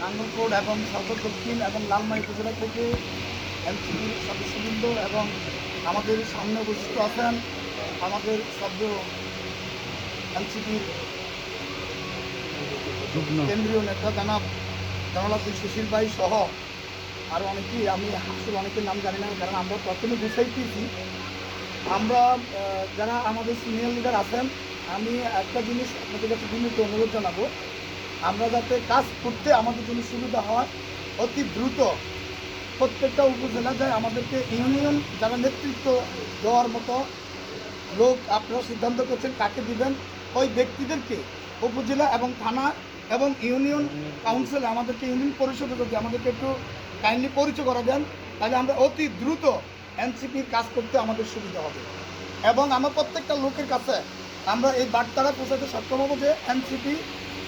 নাঙ্গলকোট এবং সদর দক্ষিণ এবং লালমাই উপজেলা থেকে এনসিপির সদস্যবৃন্দ এবং আমাদের সামনে উপস্থিত আছেন আমাদের সদ্য এনসিপির কেন্দ্রীয় নেতা জনাব সুশীল ভাই সহ আরও অনেকেই, আমি আসলে অনেকের নাম জানি না, কারণ আমরা প্রথমে গুছাইতেছি। আমরা যারা আমাদের সিনিয়র লিডার আছেন, আমি একটা জিনিস আপনাদের কাছে বিনীত অনুরোধ জানাবো, আমরা যাতে কাজ করতে আমাদের জন্য সুবিধা হয়, অতি দ্রুত প্রত্যেকটা উপজেলা যায় আমাদেরকে ইউনিয়ন যারা নেতৃত্ব দেওয়ার মতো লোক আপনারা সিদ্ধান্ত করছেন কাকে দিবেন, ওই ব্যক্তিদেরকে উপজেলা এবং থানা এবং ইউনিয়ন কাউন্সিলে আমাদেরকে ইউনিয়ন পরিষদে যদি আমাদেরকে একটু কাইন্ডলি পরিচয় করা দেন, তাহলে আমরা অতি দ্রুত এনসিপির কাজ করতে আমাদের সুবিধা হবে। এবং আমরা প্রত্যেকটা লোকের কাছে আমরা এই বার্তাটা পৌঁছাতে সক্ষম হবো যে এনসিপি,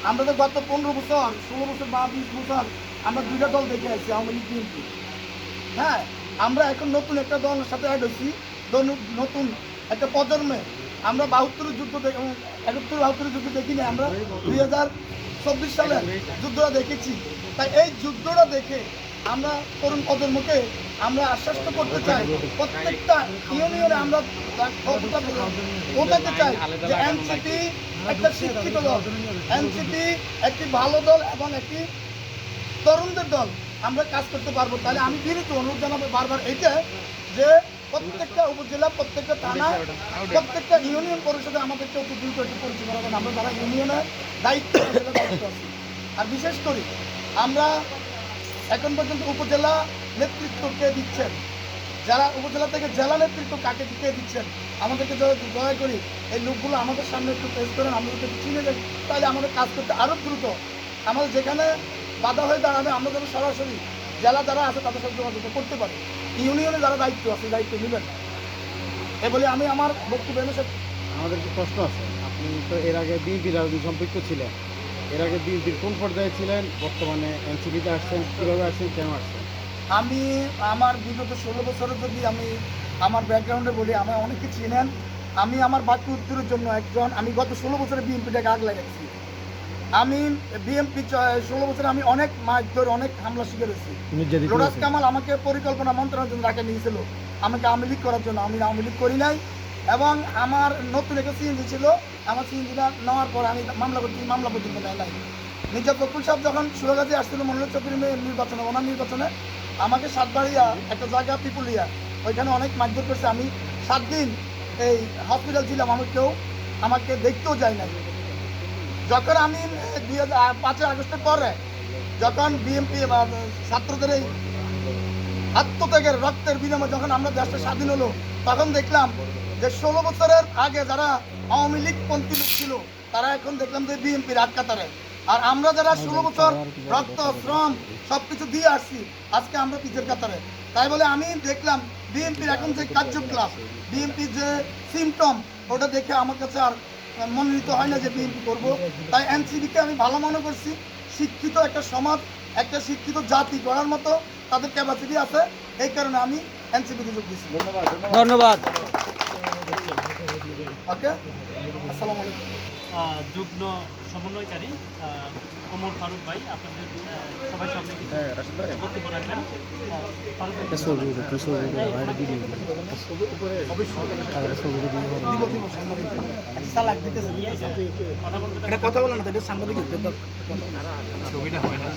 আমরা তো গত 15 বছর 16 বছর বা 20 বছর আমরা দুইটা দল দেখে আসছি, আওয়ামী লীগ বিএনপি। হ্যাঁ, আমরা এখন নতুন একটা দলের সাথে অ্যাড হয়েছি, নতুন একটা প্রজন্মে। আমরা 72 যুদ্ধ 71-72 যুদ্ধ দেখিনি, আমরা 2024 সালের যুদ্ধটা দেখেছি। তাই এই যুদ্ধটা দেখে আমরা তরুণ প্রজন্মকে আমরা আশ্বস্ত করতে চাই, প্রত্যেকটা ইউনিয়নে আমরা বোঝাতে চাই যে এনসিপি একটা শিক্ষিত দল, এনসিপি একটি ভালো দল এবং একটি তরুণদের দল, আমরা কাজ করতে পারবো। তাহলে আমি বিনীত অনুরোধ জানাবো বারবার এইটা যে প্রত্যেকটা উপজেলা, প্রত্যেকটা থানা, প্রত্যেকটা ইউনিয়ন পরিষদে আমাদেরকে অতি দ্রুত একটি পরিচয় করাবেন। আমরা যারা ইউনিয়নের দায়িত্ব আছি, আর বিশেষ করে আমরা এখন পর্যন্ত উপজেলা নেতৃত্ব কে দিচ্ছেন, যারা উপজেলা থেকে জেলা নেতৃত্ব কাকে কে দিচ্ছেন, আমাদেরকে দয়া করি এই লোকগুলো আমাদের সামনে একটু পেশ করেন, আমাদেরকে একটু চিনে যাই, তাহলে আমাদের কাজ করতে আরও দ্রুত, আমাদের যেখানে বাধা হয়ে দাঁড়াবে আমরা যেন সরাসরি জেলা যারা আছে তাদের সাথে যোগাযোগ করতে পারি। ইউনিয়নে যারা দায়িত্ব আছে দায়িত্ব নেবেন, এ বলে আমি আমার বক্তব্য এনে আমাদের একটা প্রশ্ন আছে। আপনি তো এর আগে বিএনপির রাজনীতি সম্পৃক্ত ছিলেন, এর আগে বিএনপির কোন পর্যায়ে ছিলেন, বর্তমানে এনসিপিতে আসছেন, কীভাবে আসছেন, কেন আসছেন? আমি আমার বিগত 16 বছরের যদি আমি আমার ব্যাকগ্রাউন্ডে বলি, আমার অনেকে চিনেন। আমি আমার বাকি উত্তরের জন্য আমি গত 16 বছরে বিএনপিটাকে আগ লাগাচ্ছি। আমি বিএনপি 16 বছরে আমি অনেক মাছ ধরে অনেক হামলা শিখে রয়েছি। লোরাজ কামাল আমাকে পরিকল্পনা মন্ত্রণালয়ের জন্য রাখে নিয়েছিল আমাকে আওয়ামী লীগ করার জন্য, আমি আওয়ামী লীগ করি নাই। এবং আমার নতুন একটা সিএনজি ছিল, আমার সিএনজিটা নেওয়ার পর আমি মামলা পর্যন্ত নেয় নাই। মির্জা ফখরুল সাহেব যখন সুরাগাজী আসছিল মনোনয়ন চৌধুরী নির্বাচনে, ওনার নির্বাচনে আমাকে সাতবাড়িয়া একটা জায়গা পিপুলিয়া, ওইখানে অনেক মারধর করছে। আমি 7 দিন এই হসপিটাল ছিলাম, আমাকে দেখতেও যায় নাই। যখন আমি 5 আগস্টের পরে যখন বিএনপি ছাত্রদের এই আত্মত্যাগের রক্তের বিনিময়ে যখন আমরা দেশটা স্বাধীন হলো, তখন দেখলাম যে 16 বছরের আগে যারা আওয়ামী লীগ পন্থী লোক ছিল তারা এখন দেখলাম যে বিএনপির আট কাতারে। আর আমরা যারা 16 বছর রক্ত শ্রম সবকিছু দিয়ে আসছি, আজকে আমরা পিছের কাতারে। তাই বলে আমি দেখলাম বিএনপির এখন যে কার্যকলাপ, বিএনপির যে সিমটম, ওটা দেখে আমার কাছে আর মনোনীত হয় না যে বিএনপি করবো। তাই এনসিপিকে আমি ভালো মনে করছি। শিক্ষিত একটা সমাজ, একটা শিক্ষিত জাতি গড়ার মতো তাদের ক্যাপাসিটি আছে, এই কারণে আমি এনসিপিতে যোগ দিচ্ছি। ধন্যবাদ। ওকে, আসসালামু আলাইকুম। যুগ্ম সমন্বয়কারী ওমর ফারুক ভাই, আপনাদের সবাই সামনে বক্তব্য রাখবেন। কথা বলেন না, সাংবাদিক ছবিটা হয় না।